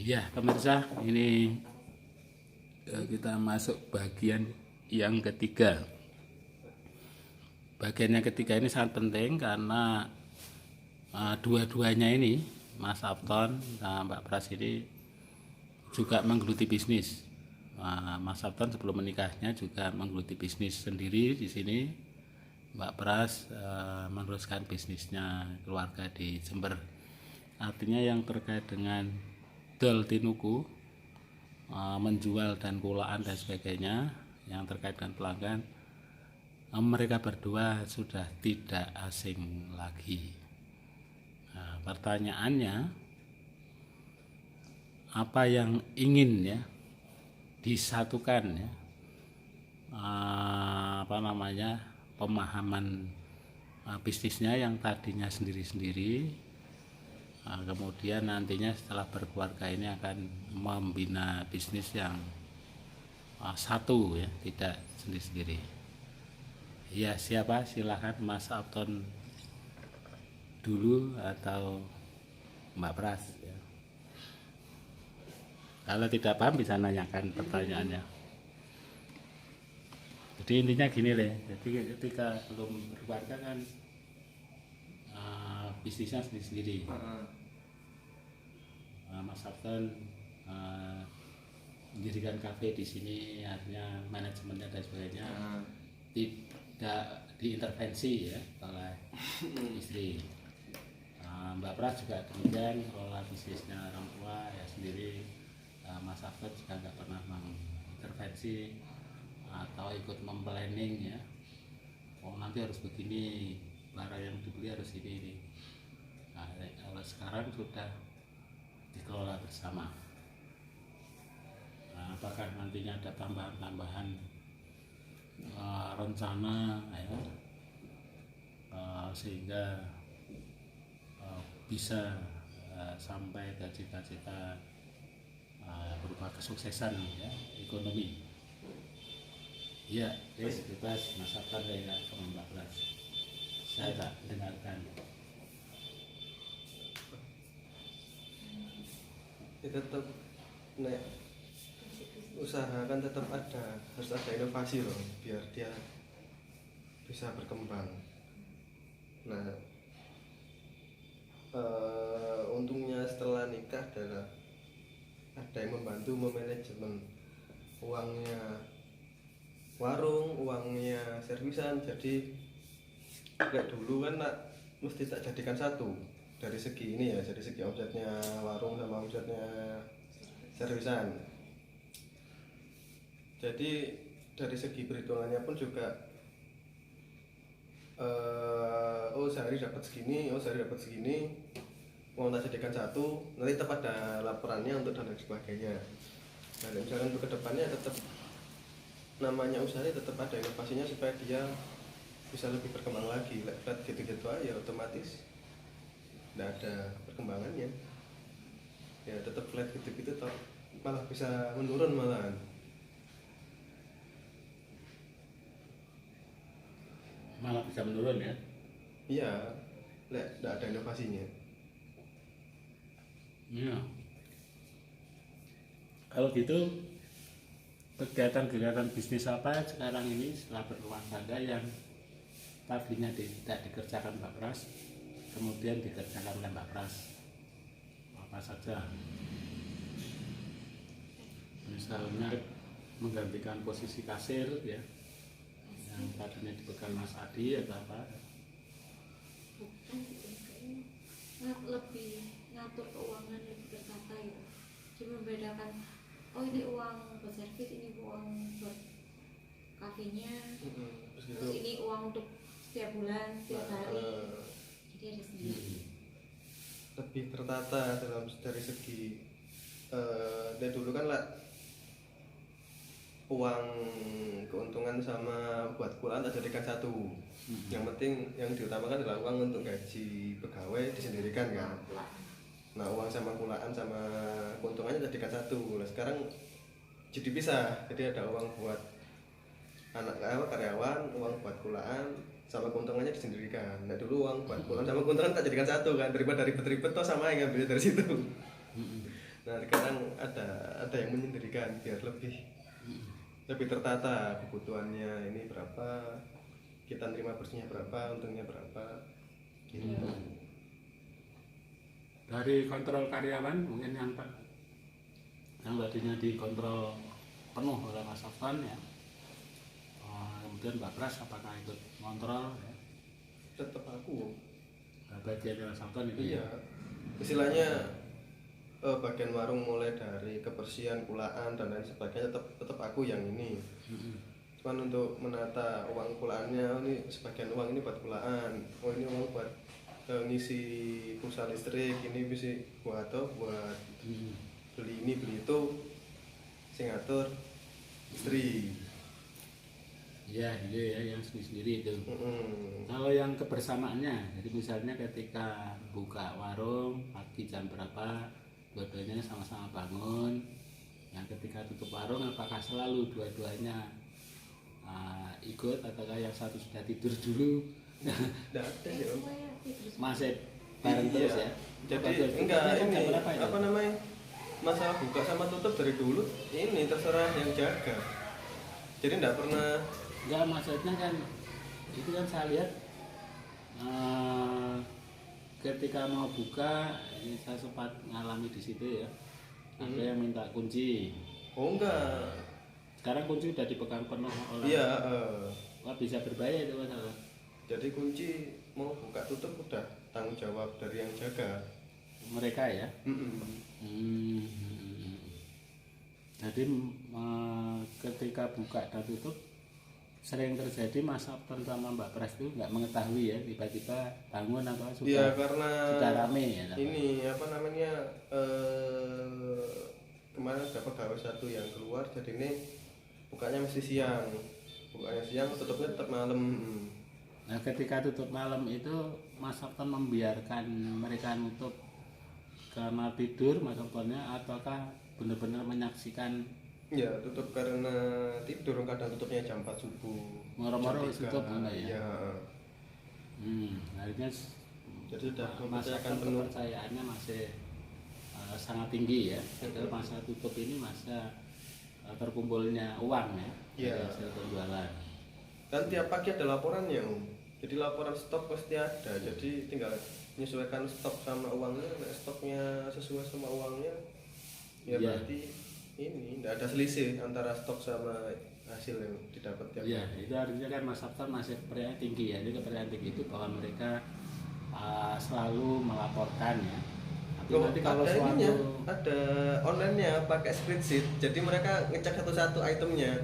Ya, pemirsa, ini kita masuk bagian yang ketiga. Bagian yang ketiga ini sangat penting karena dua-duanya ini, Mas Afton dan Mbak Pras ini juga menggeluti bisnis. Mas Afton sebelum menikahnya juga menggeluti bisnis sendiri di sini. Mbak Pras meneruskan bisnisnya keluarga di Jember. Artinya yang terkait dengan dol tinuku, menjual dan kulaan dan sebagainya yang terkait dengan pelanggan, mereka berdua sudah tidak asing lagi. Pertanyaannya, apa yang ingin ya disatukan ya, pemahaman bisnisnya yang tadinya sendiri-sendiri, kemudian nantinya setelah berkeluarga ini akan membina bisnis yang satu ya, tidak sendiri-sendiri. Ya, siapa? Silahkan Mas Afton dulu atau Mbak Pras ya. Kalau tidak paham bisa nanyakan pertanyaannya. Jadi intinya gini deh, jadi ketika belum berkeluarga kan bisnisnya sendiri-sendiri. Mas Afton mendirikan kafe di sini, artinya manajemennya dan sebagainya tidak diintervensi ya oleh istri. Mbak Pras juga demikian, kelola bisnisnya orang tua ya sendiri. Mas Afton juga nggak pernah mengintervensi atau ikut memplanning ya. Oh nanti harus begini, barang yang dibeli harus ini. Nah, kalau sekarang sudah dikelola bersama. Nah, apakah nantinya ada tambahan-tambahan rencana ya, sehingga bisa sampai ke cita-cita berupa kesuksesan ya, ekonomi. Ya, bebas Mas Afton ya, sama Mbak Pras. Saya tak dengarkan. Ya tetap usaha kan tetap harus ada inovasi loh biar dia bisa berkembang. Nah untungnya setelah nikah adalah ada yang membantu memanajemen uangnya warung, uangnya servisan. Jadi kayak dulu kan mesti tak jadikan satu dari segi ini ya, dari segi omsetnya warung sama omsetnya servisan. Jadi dari segi perhitungannya pun juga sehari dapat segini, sehari dapat segini, mau tak jadikan satu, nanti tetap ada laporannya untuk dan lain sebagainya. Nah misalkan untuk kedepannya tetap namanya usaha tetap ada inovasinya supaya dia bisa lebih berkembang lagi. Flat gitu-gitu aja otomatis tidak ada perkembangannya ya, tetap flat gitu-gitu toh malah bisa menurun malahan. Malah bisa menurun ya? Iya, tidak ada inovasinya. Ya. Kalau gitu kegiatan-kegiatan bisnis apa sekarang ini setelah berumah tangga yang tadinya tidak dikerjakan Mbak Pras kemudian dikerjakan oleh Mbak Pras, apa saja? Misalnya menggantikan posisi kasir ya, yang tadinya dipegang Mas Adi atau apa? Lebih ngatur keuangan, lebih tertata ya. Jadi membedakan, oh ini uang buat servis, ini uang buat kafenya, terus ini uang untuk setiap bulan, setiap hari. Jadi ada sendiri. Lebih tertata dari segi dari dulu kan lah uang keuntungan sama buat kulaan tak jadikan satu. Yang penting yang diutamakan adalah uang untuk gaji pegawai disendirikan kan. Nah uang sama kulaan sama keuntungannya jadikan satu. Nah sekarang jadi bisa, jadi ada uang buat karyawan, uang buat kulaan sama keuntungannya disendirikan. Nah dulu uang buat kulaan sama keuntungan tak jadikan satu kan, daripada ribet-ribet toh sama yang ngambil dari situ. Nah sekarang ada yang menyendirikan biar lebih tertata kebutuhannya, ini berapa, kita terima bersihnya berapa, untungnya berapa gitu. Dari kontrol karyawan mungkin yang tadinya dikontrol penuh oleh Mas Sofwan ya, kemudian Mbak Pras apakah ikut kontrol ya? Tetap aku Bagian Mas Sofwan itu iya, istilahnya bagian warung mulai dari kebersihan, kulaan dan lain sebagainya tetap aku yang ini. Cuman untuk menata uang kulaannya, ini sebagian uang ini buat kulaan, oh ini uang buat ngisi pulsa listrik, ini bisa buat beli ini beli itu, sing ngatur istri. Iya, itu ya yang sendiri itu. Kalau yang kebersamaannya, jadi misalnya ketika buka warung pagi jam berapa, dua-duanya sama-sama bangun. Yang ketika tutup warung, apakah selalu dua-duanya ikut ataukah yang satu sudah tidur dulu? Nggak ada ya Om. Masih bareng terus ya? Jadi enggak ini apa namanya, masalah buka sama tutup dari dulu ini terserah yang jaga. Jadi enggak pernah. Enggak, maksudnya kan itu kan saya lihat ketika mau buka ini saya sempat ngalami di situ ya, ada yang minta kunci. Oh enggak, sekarang kunci udah dipegang penuh oleh iya wah bisa berbahaya itu masalah. jadi kunci mau buka tutup udah tanggung jawab dari yang jaga Mereka ya. Jadi ketika buka dan tutup sering terjadi Mas Sofwan sama Mbak Pras itu nggak mengetahui ya, tiba-tiba bangun atau sudah, ya karena sudah rame ya. Ini apa namanya, kemarin ada pegawai satu yang keluar, jadi ini bukanya mesti siang, bukanya siang tutupnya tetap malam. Nah ketika tutup malam itu Mas Sofwan membiarkan mereka nutup karena tidur Mas Sofwannya, ataukah benar-benar menyaksikan? Ya tutup karena tidur, kadang tutupnya jam 4 subuh. Moro-moro tutup enggak ya? Iya. Akhirnya Jadi sudah Mas mempercayakan Sofwan penuh. kepercayaannya masih sangat tinggi ya. Padahal masa tutup ini masa terkumpulnya uang ya, Iya. dari hasil penjualan. Dan tiap pagi ada laporannya Om. Jadi laporan stok pasti ada. Jadi tinggal menyesuaikan stok sama uangnya. Nah, stoknya sesuai sama uangnya, ya Iya. berarti ini tidak ada selisih antara stok sama hasil yang didapat tiap Iya, itu artinya kan Mas Sofwan masih kepercayaan tinggi ya. Jadi kepercayaan tinggi itu bahwa mereka selalu melaporkan ya. Tapi Loh, nanti kalau ada suatu ininya, ada online-nya pakai spreadsheet. Jadi mereka ngecek satu-satu itemnya.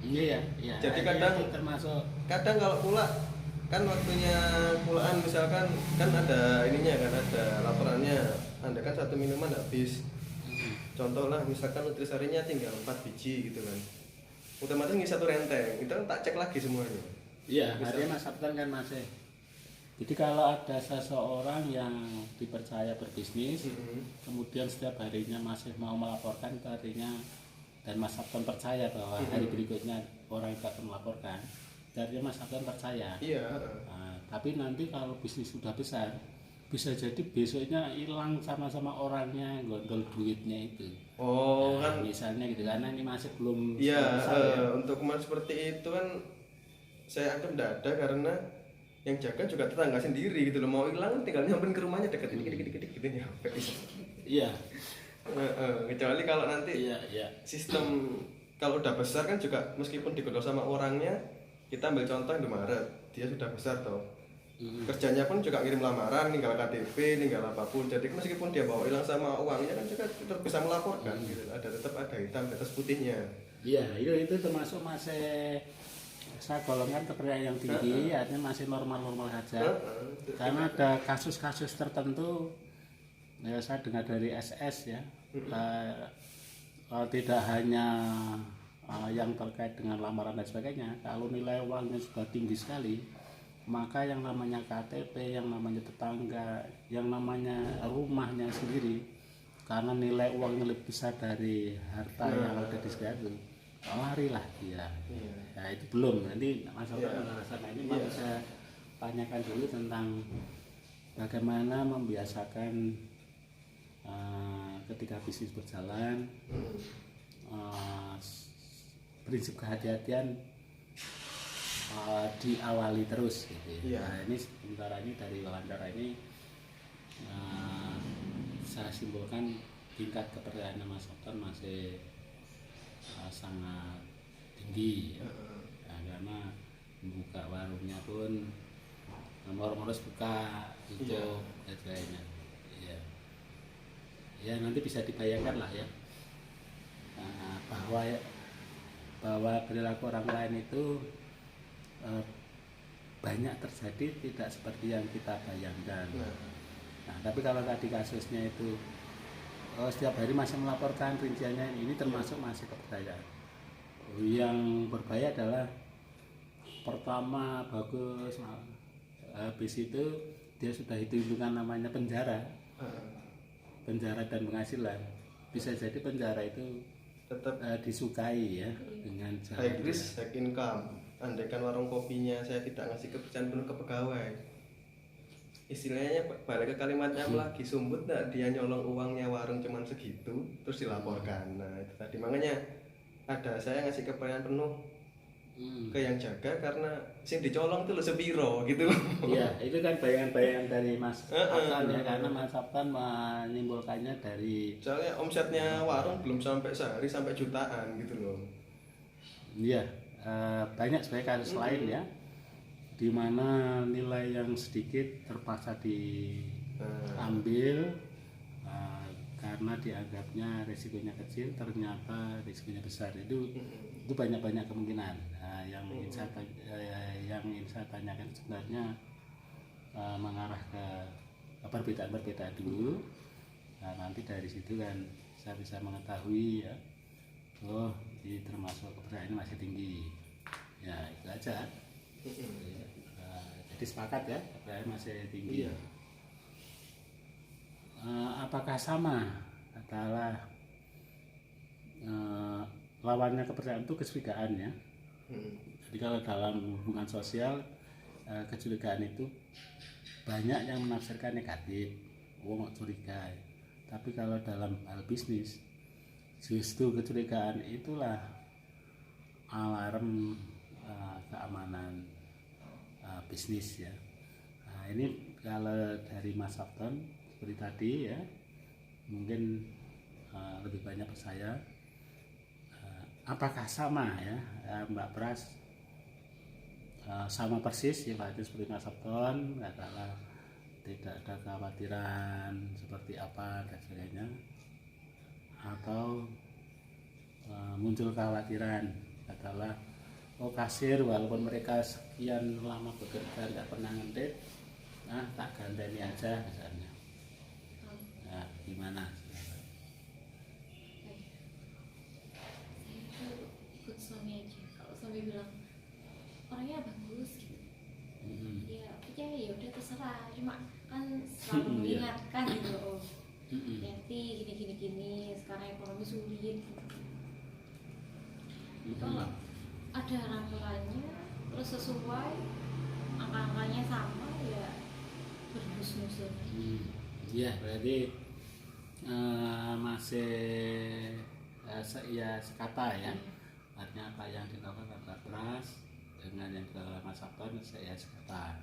iya, iya. Jadi Artinya kadang- itu termasuk Kadang kalau pula kan waktunya pulaan misalkan kan ada ininya kan, ada laporannya. Anda kan satu minuman habis. Contoh lah misalkan nutrisarinya tinggal 4 biji gitu kan, otomatis ngisi satu renteng itu kan tak cek lagi semuanya. iya, artinya Mas Sofwan kan masih. Jadi kalau ada seseorang yang dipercaya berbisnis, kemudian setiap harinya masih mau melaporkan, itu artinya, dan Mas Sofwan percaya bahwa hari berikutnya orang itu akan melaporkan, itu artinya Mas Sofwan percaya. Iya. Nah, tapi nanti kalau bisnis sudah besar, bisa jadi besoknya hilang sama-sama orangnya, gondol duitnya itu. Oh Nah, kan misalnya gitu, karena ini masih belum iya, selesai ya. untuk kemarin seperti itu kan saya anggap tidak ada, karena yang jaga juga tetangga sendiri gitu loh, mau hilang tinggal nyamperin ke rumahnya dekat ini dikit gitu nyampe. Iya, Kecuali kalau nanti iya. sistem kalau udah besar kan juga meskipun digodol sama orangnya, kita ambil contoh Indomaret, dia sudah besar toh. Kerjanya pun juga ngirim lamaran, ninggal KTP, ninggal apapun. Jadi meskipun dia bawa hilang sama uangnya kan juga tetap bisa melaporkan gitu. Tetap ada hitam di atas putihnya. Iya, itu termasuk masih saya golongan kepercayaan yang tinggi, artinya masih normal-normal saja. Karena ada kasus-kasus tertentu, ya saya dengar dari SS ya, tidak hanya yang terkait dengan lamaran dan sebagainya. Kalau nilai uangnya sudah tinggi sekali, maka yang namanya KTP, yang namanya tetangga, yang namanya rumahnya sendiri, karena nilai uangnya lebih besar dari harta yang ada di situ, larilah dia. Nah itu belum, nanti masalah sana ini mau saya tanyakan dulu tentang bagaimana membiasakan ketika ketika bisnis berjalan uh, prinsip kehati-hatian diawali terus gitu. Iya. Nah ini sementara ini dari wawancara ini saya simpulkan tingkat kepercayaan Mas Softan masih sangat tinggi ya. Nah, karena membuka warungnya pun nomor-nomor buka tutup dan lainnya ya. Ya nanti bisa dibayangkan lah ya bahwa perilaku orang lain itu banyak terjadi tidak seperti yang kita bayangkan. Nah, tapi kalau tadi kasusnya itu setiap hari masih melaporkan rinciannya, ini termasuk masih kepercayaan. Yang berbahaya adalah pertama bagus, habis itu dia sudah hitung-hitungan namanya penjara dan penghasilan. Bisa jadi penjara itu Tetap disukai ya dengan high risk, high income. Andaikan warung kopinya saya tidak ngasih kepercayaan penuh ke pegawai, istilahnya balik ke kalimatnya lagi, sumbut nggak dia nyolong uangnya warung cuman segitu terus dilaporkan. Nah itu tadi makanya ada saya ngasih kepercayaan penuh ke yang jaga karena sing dicolong tuh lo sepiro gitu loh. Iya, itu kan bayangan-bayangan dari Mas Softan ya, karena Mas Softan menimbulkannya dari soalnya omsetnya warung belum sampai sehari sampai jutaan gitu loh. Iya, banyak sebenarnya kasus lain ya, di mana nilai yang sedikit terpaksa diambil karena dianggapnya risikonya kecil, ternyata risikonya besar. Itu banyak kemungkinan. Yang ingin saya tanyakan sebenarnya mengarah ke perbedaan-perbedaan dulu. Nah, nanti dari situ kan saya bisa mengetahui ya, oh ini termasuk kepercayaan masih tinggi. Ya itu aja. Jadi sepakat ya, kepercayaan masih tinggi. Iya. Apakah sama adalah lawannya kepercayaan itu kecurigaan ya? Jadi kalau dalam hubungan sosial kecurigaan itu banyak yang menafsirkan negatif, curiga. Tapi kalau dalam hal bisnis justru kecurigaan itulah alarm keamanan bisnis ya. Nah, ini kalau dari Mas Softan seperti tadi ya, mungkin lebih banyak ke saya. Apakah sama ya Mbak Pras? Sama persis ya Pak, seperti Mas Softan, katakanlah tidak ada kekhawatiran seperti apa dan sebagainya, atau muncul kekhawatiran katakanlah kasir walaupun mereka sekian lama bekerja nggak pernah ngedet, tak ganteni aja misalnya. Nah, gimana? Saya itu ikut suami aja. Kalau suami bilang orangnya bagus gitu, ya udah terserah. Cuma kan selalu mengingatkan gitu, hati gini sekarang ekonomi sulit. Kalau ada laporannya terus sesuai angka-angkanya sama ya berhusnuzon. Ya berarti masih sekata ya. Artinya apa yang dilakukan Mbak Pras dengan yang dilakukan Mas Softan sekata.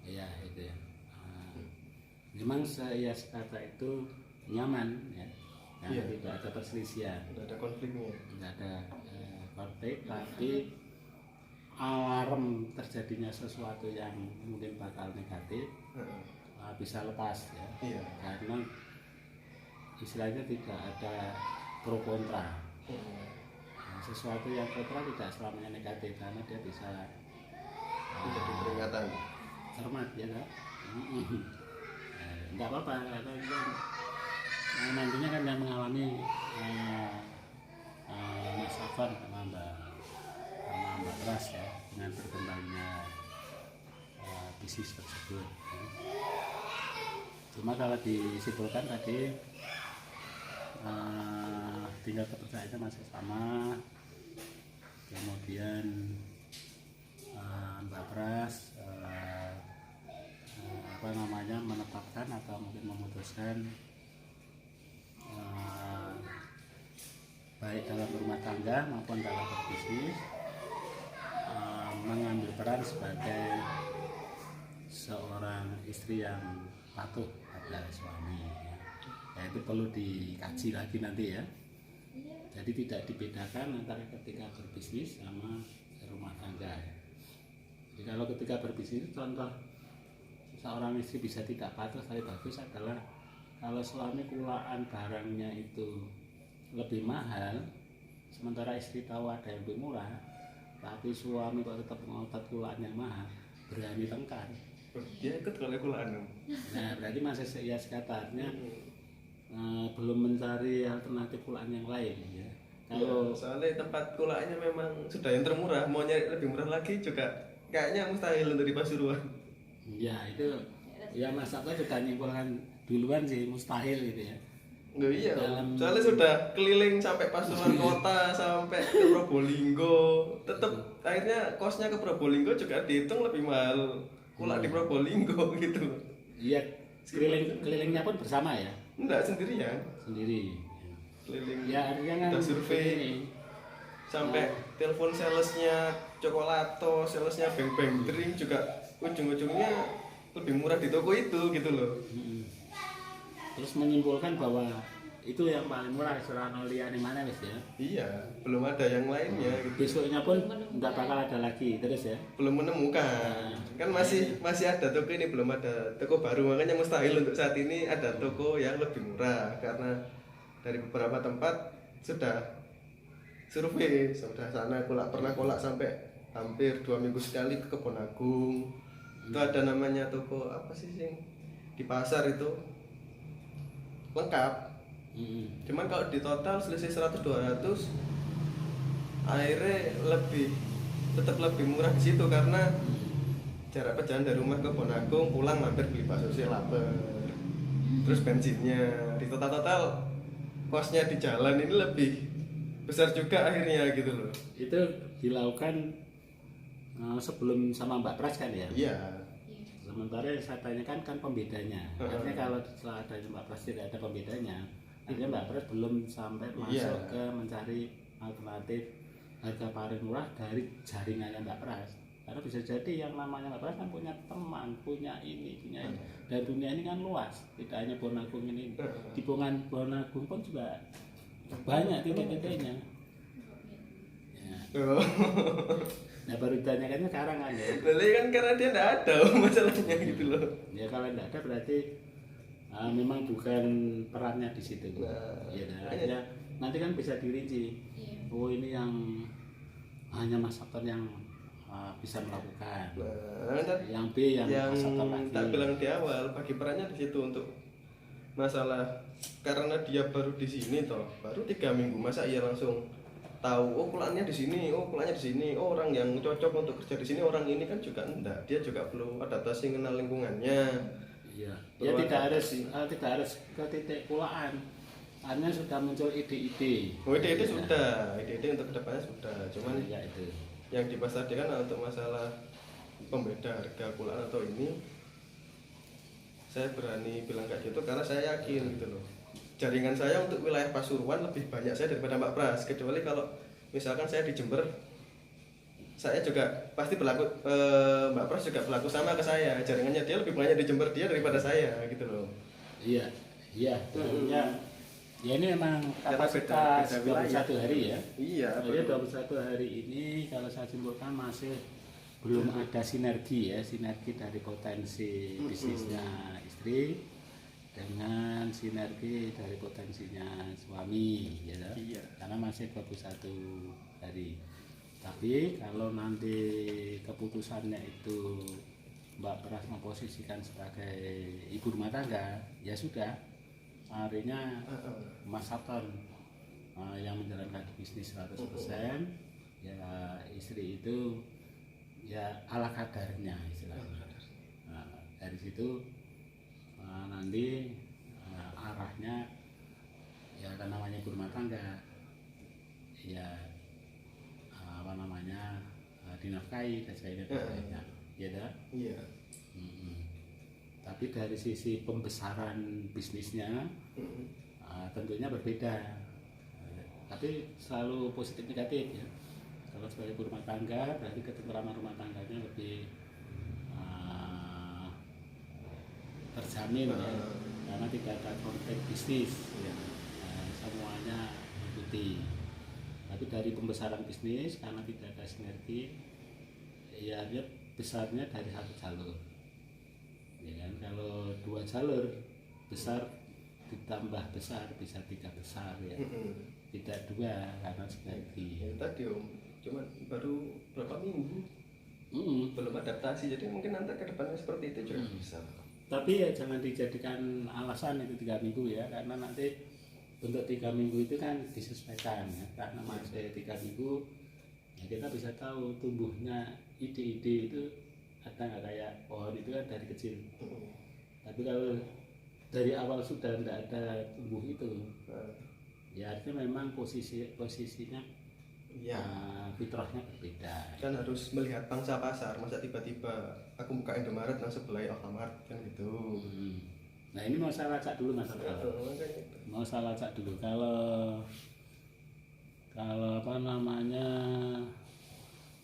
Ya itu ya. Memang sekata itu nyaman ya. Tidak ada perselisihan, tidak ada konfliknya, tidak ada konflik, tapi alarm terjadinya sesuatu yang mungkin bakal negatif bisa lepas ya. Iya. Karena istilahnya tidak ada pro kontra. Sesuatu yang kontra tidak selamanya negatif karena dia bisa menjadi peringatan. Cermat ya kan? Enggak apa-apa karena nantinya kan yang mengalami Mas Softan sama Mbak Pras ya, dengan berkembangnya bisnis tersebut. Cuma kalau disimpulkan tadi tingkat kepercayaannya masih sama, kemudian Mbak Pras menetapkan atau mungkin memutuskan baik dalam rumah tangga maupun dalam berbisnis mengambil peran sebagai seorang istri yang patuh pada suami ya. Itu perlu dikaji lagi nanti ya. Jadi tidak dibedakan antara ketika berbisnis sama rumah tangga ya. Jadi kalau ketika berbisnis, contoh seorang istri bisa tidak patuh tapi bagus adalah kalau suami kulaan barangnya itu lebih mahal, sementara istri tahu ada yang lebih murah, tapi suami kok tetap ngotot kulaan yang mahal, berani tengkar. Dia ikut kalau kulaan. Nah berarti masih ya katanya belum mencari alternatif kulaan yang lain ya. Kalau soalnya tempat kulaannya memang sudah yang termurah, mau nyari lebih murah lagi juga kayaknya mustahil untuk di Pasuruan. Ya itu ya Mas Sabto sudah nyimpulkan duluan sih mustahil gitu ya. Nggak iya, soalnya sudah keliling sampai Pasuruan kota sampai ke Probolinggo, tetap akhirnya kosnya ke Probolinggo juga dihitung lebih mahal kulak di Probolinggo gitu. Iya, kelilingnya pun bersama ya? Enggak, sendirian. Sendiri. Keliling. Ya artinya kan kita survei ini. Sampai telepon salesnya Coklato, salesnya Bang Bang Drink juga ujung-ujungnya lebih murah di toko itu gitu loh. Terus menyimpulkan bahwa itu yang paling murah Surano Liane mana wis ya? Iya, belum ada yang lainnya gitu. Besoknya pun nggak bakal ada lagi terus ya? Belum menemukan. Kan masih ada toko ini, belum ada toko baru, makanya mustahil untuk saat ini ada toko yang lebih murah karena dari beberapa tempat sudah survei, sudah sana pernah kolak sampai hampir 2 minggu sekali ke Kebon Agung. Itu ada namanya toko apa sih di pasar itu lengkap. Cuman kalau di total selisih 100-200 akhirnya tetap lebih murah di situ karena jarak perjalanan dari rumah ke Kebon Agung pulang mampir beli bakso sih lapar. Terus bensinnya di total kosnya di jalan ini lebih besar juga akhirnya gitu loh. Itu dilakukan sebelum sama Mbak Pras kan ya? Iya. Sementara yang saya tanyakan kan pembedanya. Artinya kalau setelah ada Mbak Pras tidak ada pembedanya, artinya Mbak Pras belum sampai masuk ke mencari alternatif harga paling murah dari jaringannya Mbak Pras. Karena bisa jadi yang namanya Mbak Pras kan punya teman, punya ini. Dan dunia ini kan luas, tidak hanya Bonagung ini. Di Bonagung pun juga banyak titik-titiknya. Ya. Nah baru ditanyakannya sekarang kan ya. Lalu kan karena dia tidak ada masalahnya gitu loh. Ya kalau tidak ada berarti memang bukan perannya di situ. Ya, nanti kan bisa dirinci. Oh ini yang hanya Mas Sabton yang bisa melakukan. Yang B yang Mas Sabton lagi. Tak bilang di awal bagi perannya di situ untuk masalah karena dia baru di sini toh, baru 3 minggu masa ia langsung tahu oh kulaannya di sini, oh kulaannya di sini, oh orang yang cocok untuk kerja di sini orang ini kan juga enggak, dia juga perlu adaptasi kenal lingkungannya. Iya. Ya tidak harus ke titik kulaan. Hanya sudah muncul ide-ide. Oh ide-ide sudah, ide-ide untuk kedepannya sudah. Cuman ya itu. Yang dibahas tadi kan untuk masalah pembeda harga kulaan atau ini, saya berani bilang kayak gitu karena saya yakin gitu loh. Jaringan saya untuk wilayah Pasuruan lebih banyak saya daripada Mbak Pras. Kecuali kalau misalkan saya di Jember, saya juga pasti berlaku Mbak Pras juga berlaku sama ke saya. Jaringannya dia lebih banyak di Jember dia daripada saya gitu loh. Iya, iya. Ya ini memang kapasitas 21 hari ya. Iya. Jadi 21 hari ini kalau saya simpulkan masih belum ada sinergi ya, sinergi dari potensi bisnisnya istri dengan sinergi dari potensinya suami ya. Iya. Karena masih 21 hari. Tapi kalau nanti keputusannya itu Mbak Pras memposisikan sebagai ibu rumah tangga, ya sudah. Artinya Mas Sabton yang menjalankan bisnis 100%, ya istri itu ya ala kadarnya istilahnya. Dari situ nanti arahnya ya kan namanya ibu rumah tangga ya apa namanya dinafkahi dan sebagainya ya dah. Iya. Tapi dari sisi pembesaran bisnisnya tentunya berbeda. tapi selalu positif negatif ya. Kalau sebagai ibu rumah tangga berarti ketentraman rumah tangganya lebih terjamin ya, karena tidak ada konflik bisnis ya. Semuanya mengikuti. Tapi dari pembesaran bisnis karena tidak ada sinergi, ya dia besarnya dari satu jalur ya kan. Kalau 2 jalur besar ditambah besar bisa 3 besar ya, tidak 2 karena sinergi ya, tadi Om cuman baru berapa minggu belum adaptasi, jadi mungkin nanti ke depannya seperti itu juga bisa. Tapi ya jangan dijadikan alasan itu 3 minggu ya, karena nanti untuk 3 minggu itu kan disesuaikan ya, karena masih 3 minggu ya kita bisa tahu tumbuhnya ide-ide itu ada nggak kayak pohon itu kan dari kecil. Tapi kalau dari awal sudah tidak ada tumbuh itu, ya artinya memang posisinya ya fitrahnya berbeda. Kan harus melihat pangsa pasar, masa tiba-tiba aku buka Indomaret langsung sebelah Alfamart kan gitu. Nah ini mau saya lacak dulu Mas Abdul. Mau saya lacak dulu kalau apa namanya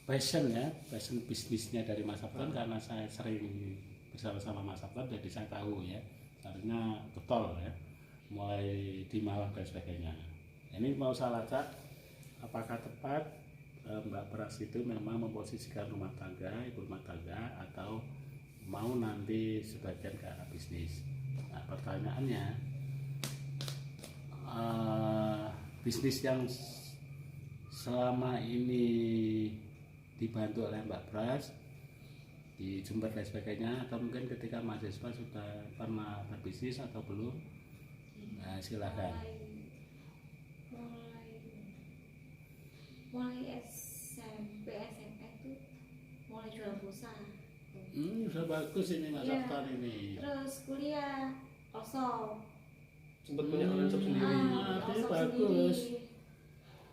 passion ya, passion bisnisnya dari Mas Abdul, karena saya sering bersama-sama Mas Abdul jadi saya tahu ya, seharusnya betul ya, mulai di Malang dan sebagainya. Ini mau saya lacak apakah tepat Mbak Pras itu memang memposisikan rumah tangga, ibu rumah tangga, atau mau nanti sebagian ke arah bisnis. Nah pertanyaannya, bisnis yang selama ini dibantu oleh Mbak Pras di Jember dan sebagainya, atau mungkin ketika mahasiswa sudah pernah berbisnis atau belum, nah silahkan. Mulai SMP SMA itu mulai jual pulsa. Sudah bagus ini Mas Aftan ini. Terus kuliah kosong. Sempat punya online shop sendiri. Itu bagus.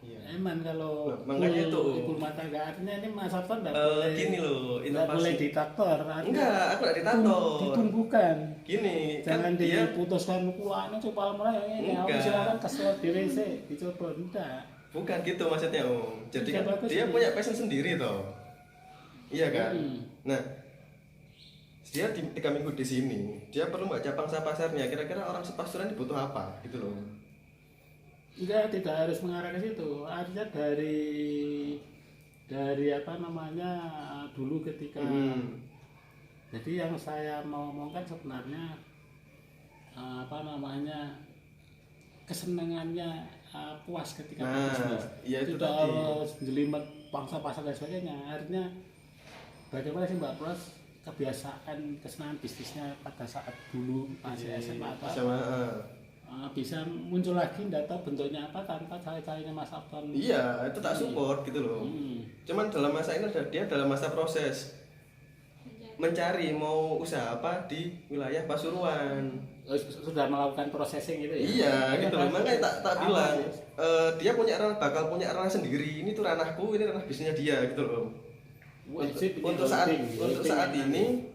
Iya. Emang kalau makanya itu ibu rumah tangga, artinya ini Mas Aftan tidak boleh gini loh, tidak boleh diktator. Enggak, aku tidak diktator. Ditumbuhkan. Gini, jangan kan dia diputuskan kuahnya coba mulai ini. Aku silakan kesel diri sih, dicoba enggak. Bukan gitu maksudnya Om. Jadi kan dia ini. punya passion sendiri toh. Iya kan? Nah, dia 3 minggu di sini, dia perlu baca pangsa pasarnya. Kira-kira orang sepasuran butuh apa gitu loh. Enggak, tidak harus mengarah ke situ. Artinya dari apa namanya dulu ketika jadi yang saya mau omongkan sebenarnya apa namanya kesenangannya puas ketika berbisnis. Ya itu tidak harus jelimet pangsa pasar dan sebagainya. Artinya bagaimana sih Mbak Pras kebiasaan kesenangan bisnisnya pada saat dulu masih SMA apa bisa muncul lagi, tidak tahu bentuknya apa tanpa cawe-cawenya Mas Afton. Iya, itu tak support gitu loh. Cuman dalam masa ini dia dalam masa proses mencari mau usaha apa di wilayah Pasuruan. Sudah melakukan processing gitu ya? Iya gitu loh, makanya tak bilang dia bakal punya ranah sendiri. Ini tuh ranahku, ini ranah bisnisnya dia gitu loh. Untuk saat ini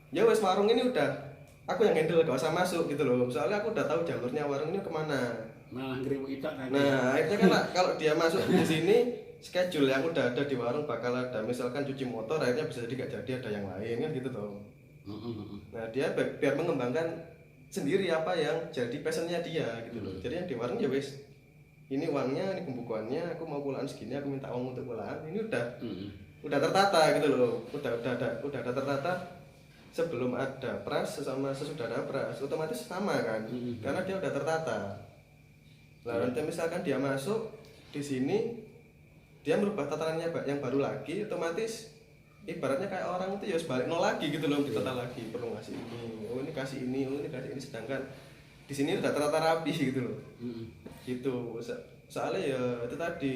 ya wes warung ini udah aku yang handle, gak usah masuk gitu loh. Soalnya aku udah tahu jalurnya warung ini kemana. Malah ngeribu itu nanti. Nah akhirnya kan kalau dia masuk di sini, schedule yang udah ada di warung bakal ada, misalkan cuci motor, akhirnya bisa jadi gak jadi ada yang lain kan gitu toh. Nah dia biar mengembangkan sendiri apa yang jadi passionnya dia gitu loh. Jadi yang di warung ya wes, ini uangnya, ini pembukuannya, aku mau pulaan segini, aku minta uang untuk pulaan, ini udah tertata gitu loh, udah ada tertata. Sebelum ada pras sama sesudah ada pras otomatis sama kan, karena dia udah tertata. Nah nanti misalkan dia masuk di sini, dia merubah tatarannya yang baru lagi, otomatis ibaratnya kayak orang itu ya balik nol lagi gitu loh, ditata lagi, perlu ngasih ini, oh ini kasih ini, oh ini kasih ini, sedangkan di sini udah tertata rapi gitu loh. Gitu. Soalnya ya itu tadi,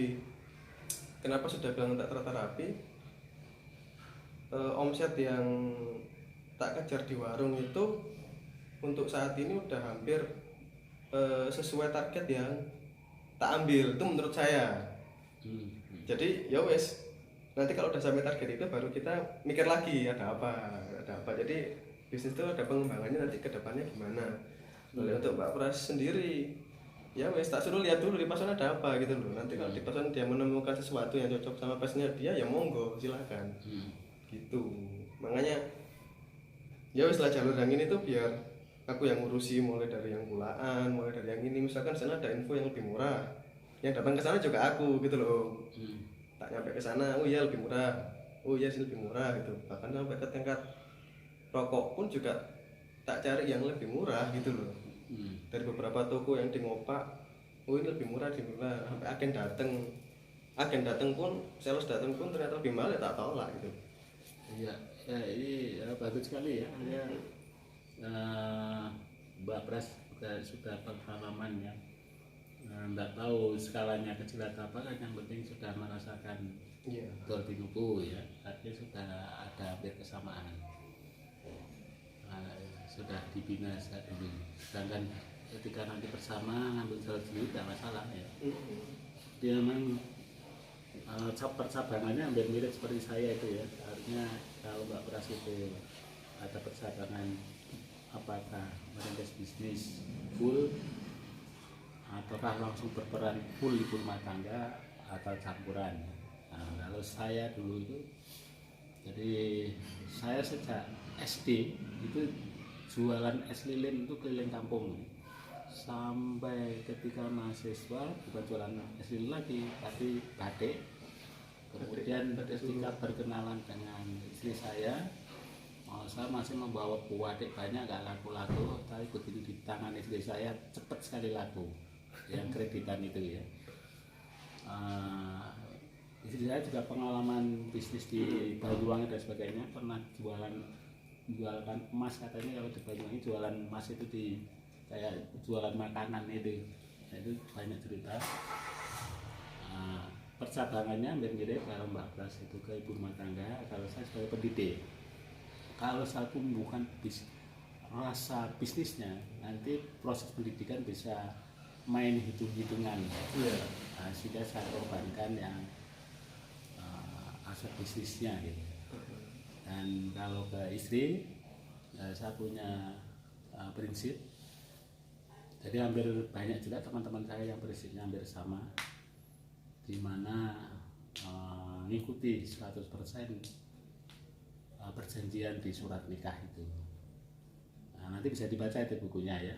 kenapa sudah bilang tak tertata rapi, omset yang tak kejar di warung itu untuk saat ini udah hampir sesuai target yang tak ambil, itu menurut saya. Jadi ya wes, nanti kalau udah sampai target itu baru kita mikir lagi ada apa. Jadi bisnis itu ada pengembangannya nanti ke depannya gimana. Lalu untuk Mbak Pras sendiri ya wes tak suruh lihat dulu di pasaran ada apa gitu loh. Nanti kalau di pasaran dia menemukan sesuatu yang cocok sama pasnya dia, ya monggo silakan. Gitu. Makanya ya wes lah jalur yang ini tuh biar aku yang ngurusi, mulai dari yang pulaan, mulai dari yang ini. Misalkan sana ada info yang lebih murah, yang datang ke sana juga aku gitu loh. Tak nyampe ke sana, oh iya lebih murah, oh iya sih lebih murah gitu. Bahkan sampai ke tingkat rokok pun juga tak cari yang lebih murah gitu loh. Dari beberapa toko yang di Ngopak, oh ini lebih murah di murah. Sampai agen datang pun, sales datang pun ternyata lebih mahal, ya tak tolak gitu. Iya, ya ini ya, bagus sekali ya. Ya Mbak Pras sudah pengalaman ya. Nggak tahu skalanya kecil atau apa kan, yang penting sudah merasakan betul di Nuku ya, artinya sudah ada hampir kesamaan. Sudah dibina sejak dulu. Sedangkan ketika nanti bersama ngambil jalan sendiri tidak masalah ya. Dia memang percabangannya hampir mirip seperti saya itu ya. Artinya kalau Mbak Pras itu ada percabangan apakah merintis bisnis full ataukah langsung berperan full di rumah tangga atau campuran. Nah, kalau saya dulu itu, jadi saya sejak SD itu jualan es lilin itu keliling kampung sampai ketika mahasiswa, bukan jualan es lilin lagi tapi batik. Kemudian ketika berkenalan dengan istri saya masih membawa batik banyak, gak laku-laku, tapi begitu di tangan istri saya cepat sekali laku yang kreditan itu ya. Istri saya juga pengalaman bisnis di Banyuwangi dan sebagainya, pernah jualan emas katanya. Kalau di Banyuwangi jualan emas itu di kayak jualan makanan itu, nah, itu banyak cerita. Percabangannya hampir mirip kalau Mbak Pras itu ke ibu rumah tangga, kalau saya sebagai pendidik. Kalau saya tumbuhkan rasa bisnisnya, nanti proses pendidikan bisa main hitung-hitungan. Sehingga saya korbankan yang aspek bisnisnya gitu. Dan kalau ke istri, saya punya prinsip. Jadi hampir banyak juga teman-teman saya yang prinsipnya hampir sama, di mana mengikuti 100% perjanjian di surat nikah itu. Nah, nanti bisa dibaca itu bukunya ya,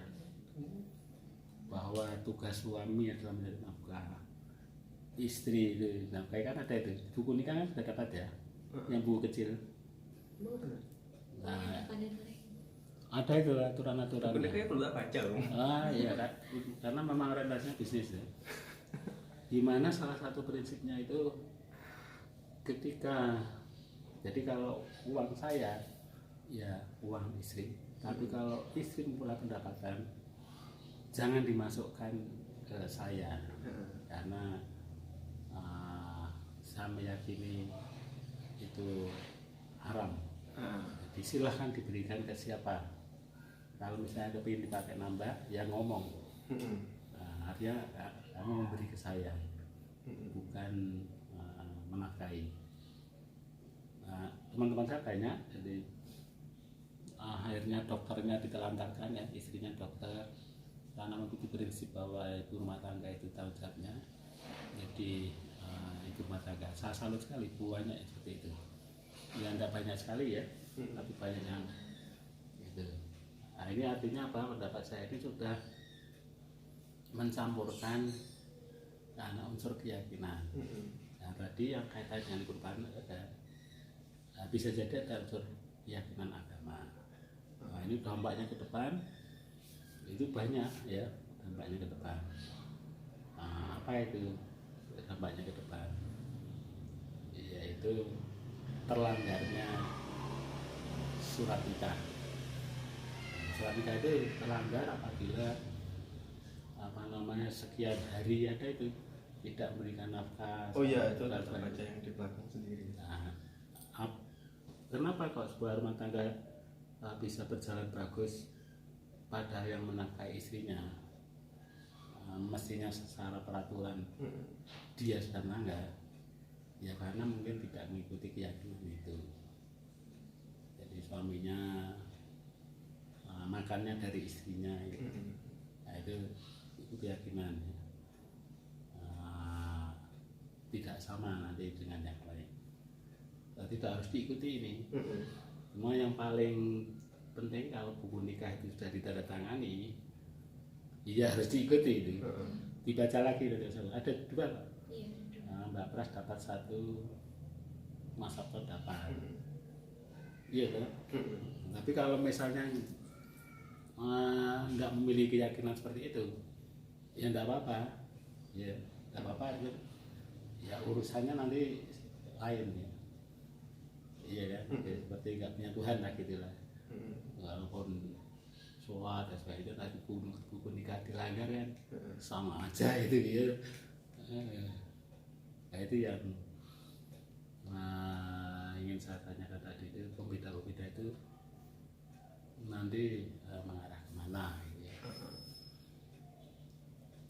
bahwa tugas suami adalah mencari nafkah, istri itu nafkahi. Kan ada itu buku nikah kan sudah dapat ya, yang buku kecil. Nah, ada itu aturan-aturan. Kayaknya perlu tak baca loh. Iya kan, karena memang orientasinya bisnis ya. Dimana salah satu prinsipnya itu ketika, jadi kalau uang saya ya uang istri, tapi kalau istri mempunyai pendapatan jangan dimasukkan ke saya, karena saya meyakini itu haram. Jadi silahkan diberikan ke siapa. Kalau misalnya kepingin dipakai nambah, ya ngomong. Artinya kamu memberi ke saya, bukan menafkahi. Teman-teman saya banyak, jadi akhirnya dokternya ditelantarkan ya, istrinya dokter, karena mengikuti prinsip bahwa ibu rumah tangga itu tanggung jawabnya. Jadi ibu rumah tangga, saya salut sekali, banyak seperti itu. Ya enggak banyak sekali ya, tapi banyak yang gitu. Nah, ini artinya apa? Pendapat saya ini sudah mencampurkan unsur keyakinan. Nah, tadi yang kaitan dengan kurban bisa jadi ada unsur keyakinan agama. Nah, ini dampaknya ke depan itu banyak ya, dampaknya ke depan. Apa itu dampaknya ke depan? Yaitu terlanggarnya surat nikah. Surat nikah itu terlanggar apabila sekian hari ada itu tidak memberikan nafkah. Oh iya, itu ada baca yang di belakang sendiri. Nah, kenapa kok sebuah rumah tangga bisa berjalan bagus pada yang menafkahi istrinya? Mestinya secara peraturan dia sudah melanggar, ya karena mungkin tidak mengikuti keyakinan itu. Jadi suaminya makannya dari istrinya gitu. Nah, itu itu keyakinan ya. Tidak sama nanti dengan yang lain. Tidak harus diikuti ini. Cuma yang paling penting kalau buku nikah itu sudah ditandatangani, iya harus diikuti itu. Dibaca lagi ada 2 Pak. Mbak Pras dapat 1, Mas Sabto dapat. Iya kan? Tapi kalau misalnya nggak memiliki keyakinan seperti itu, ya nggak apa-apa. Ya nggak apa-apa. Ya urusannya nanti lain ya. Iya kan? Ya, seperti nggak punya Tuhan lah gitu lah. Walaupun sholat dan sebagainya, tapi buku nikah dilanggar kan sama aja itu ya. Nah itu yang ingin saya tanyakan tadi, itu pembeda-pembeda itu nanti mengarah kemana gitu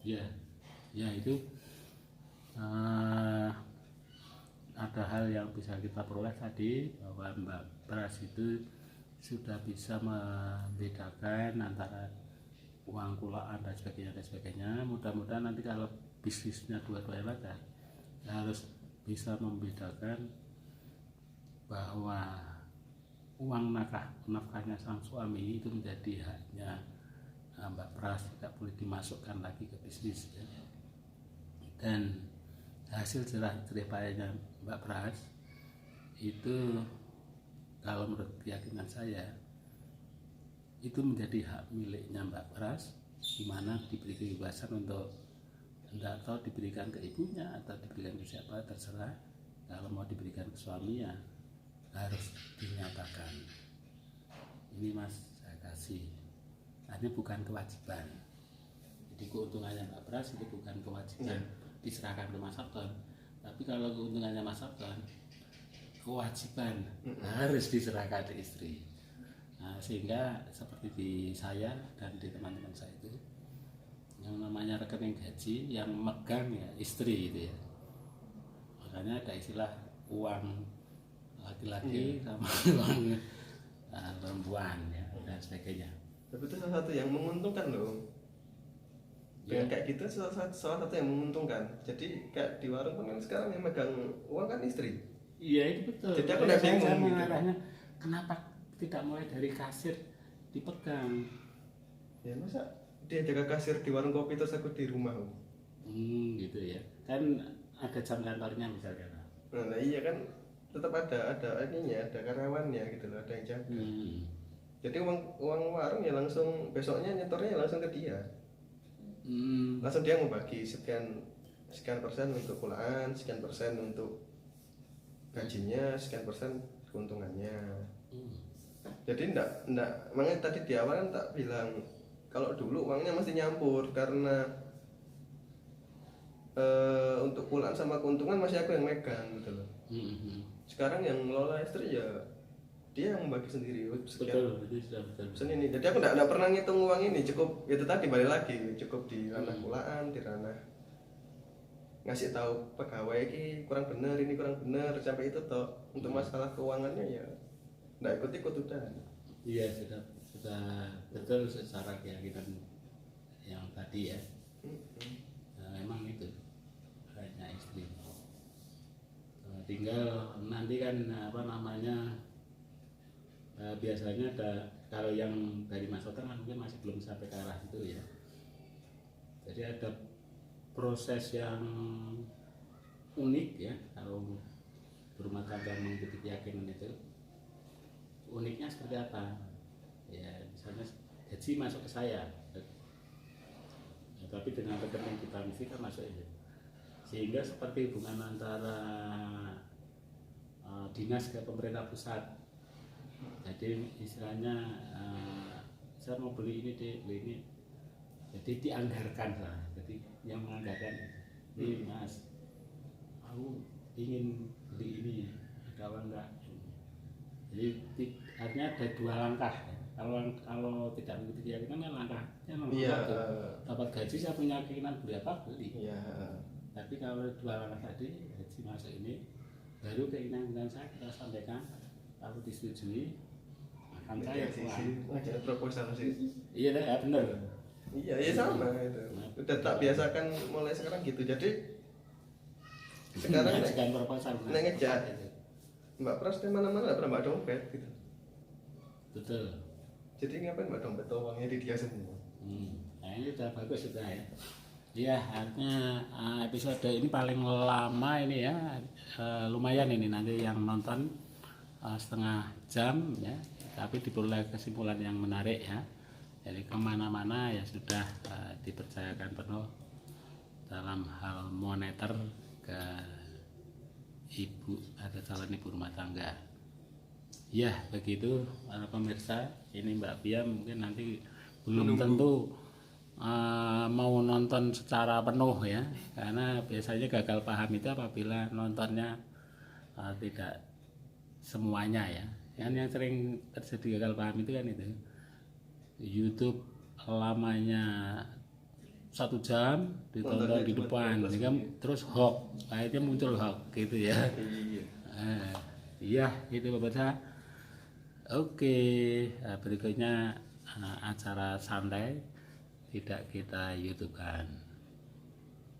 ya. Ya itu ada hal yang bisa kita peroleh tadi, bahwa Mbak Pras itu sudah bisa membedakan antara uang kulaan dan sebagainya. Mudah-mudahan nanti kalau bisnisnya dua-duanya ada, harus bisa membedakan bahwa uang nafkahnya sang suami itu menjadi haknya Mbak Pras, tidak boleh dimasukkan lagi ke bisnis ya. Dan hasil jerah payahnya Mbak Pras itu kalau menurut keyakinan saya itu menjadi hak miliknya Mbak Pras, di mana diberi kebebasan untuk tidak tahu diberikan ke ibunya atau diberikan ke siapa terserah. Kalau mau diberikan ke suami ya harus dinyatakan, ini Mas saya kasih. Ini bukan kewajiban. Jadi keuntungannya Mbak Pras itu bukan kewajiban diserahkan ke Mas Sabton. Tapi kalau keuntungannya Mas Sabton, kewajiban harus diserahkan ke istri. Nah, sehingga seperti di saya dan di teman-teman saya itu, yang namanya rekening gaji yang megang ya istri itu ya. Makanya ada istilah uang laki-laki sama uang perempuan ya dan sebagainya. Tapi itu salah satu yang menguntungkan loh. Dengan kayak gitu salah satu yang menguntungkan. Jadi kayak di warung kan sekarang yang megang uang kan istri. Iya itu betul. Jadi aku udah bingung gitu. Kenapa tidak mulai dari kasir dipegang? Ya masa dia jaga kasir di warung kopi terus aku di rumah. Gitu ya. Kan ada jam kantornya misalnya. Nah iya kan tetap ada ininya, ada karyawannya gitu loh, ada yang jaga. Jadi uang warung ya langsung besoknya nyetornya langsung ke dia. Langsung dia mau bagi sekian persen untuk kulaan, sekian persen untuk gajinya, sekian persen keuntungannya. Jadi enggak makanya tadi di awal kan tak bilang kalau dulu uangnya mesti nyampur karena untuk kulaan sama keuntungan masih aku yang megang gitu loh. Sekarang yang ngelola istri ya dia yang membagi sendiri sekian persen ini. Jadi aku enggak pernah ngitung uang ini, cukup itu tadi balik lagi, cukup di ranah kulaan, di ranah ngasih tahu pegawai ini kurang bener, ini kurang bener, sampai itu toh. Untuk masalah keuangannya ya enggak ikut-ikut udah. Iya, sudah betul secara keyakinan yang tadi ya. Memang itu hanya istri. Tinggal nanti kan biasanya ada, kalau yang dari Mas Sabton kan mungkin masih belum sampai ke arah itu ya. Jadi ada proses yang unik ya kalau berumah tangga mengikuti keyakinan itu. Uniknya seperti apa? Ya misalnya gaji masuk ke saya, ya, tapi dengan rekening kita mesti kan masuk itu. Sehingga seperti hubungan antara dinas ke pemerintah pusat. Jadi istilahnya saya mau beli ini beli ini, jadi dianggarkan lah. Jadi yang menganggarkan ini Mas, aku ingin beli ini, ada uang enggak? Jadi artinya ada 2 langkah. Kalau tidak mengikuti keyakinan kan langkahnya satu. Dapat gaji saya punya keinginan beli apa beli. Tapi kalau 2 langkah tadi gaji masuk ini, baru keinginan saya kita sampaikan, kalau disetujui akan saya pulang. Ada proposal sih. Iya ya benar. Iya, ya sama itu. Udah tak biasakan mulai sekarang gitu. Jadi sekarang mengajukan proposal ngejar Mbak Pras di mana-mana nggak pernah Mbak dompet gitu. betul. Jadi ngapain Mbak dompet uangnya di dia semua. Nah ini udah bagus sudah ya. Ya artinya episode ini paling lama ini ya, lumayan ini nanti yang nonton setengah jam ya, tapi diperoleh kesimpulan yang menarik ya. Jadi kemana-mana ya sudah dipercayakan penuh dalam hal moneter ke ibu atau calon ibu rumah tangga. Ya begitu para pemirsa, ini Mbak Pia mungkin nanti belum tentu mau nonton secara penuh ya, karena biasanya gagal paham itu apabila nontonnya tidak semuanya ya. Yang sering terjadi gagal paham itu kan itu YouTube lamanya 1 jam ditonton di depan, kan terus hoax, akhirnya muncul hoax gitu ya. Iya itu pemirsa. Oke, berikutnya acara santai tidak kita YouTube-kan.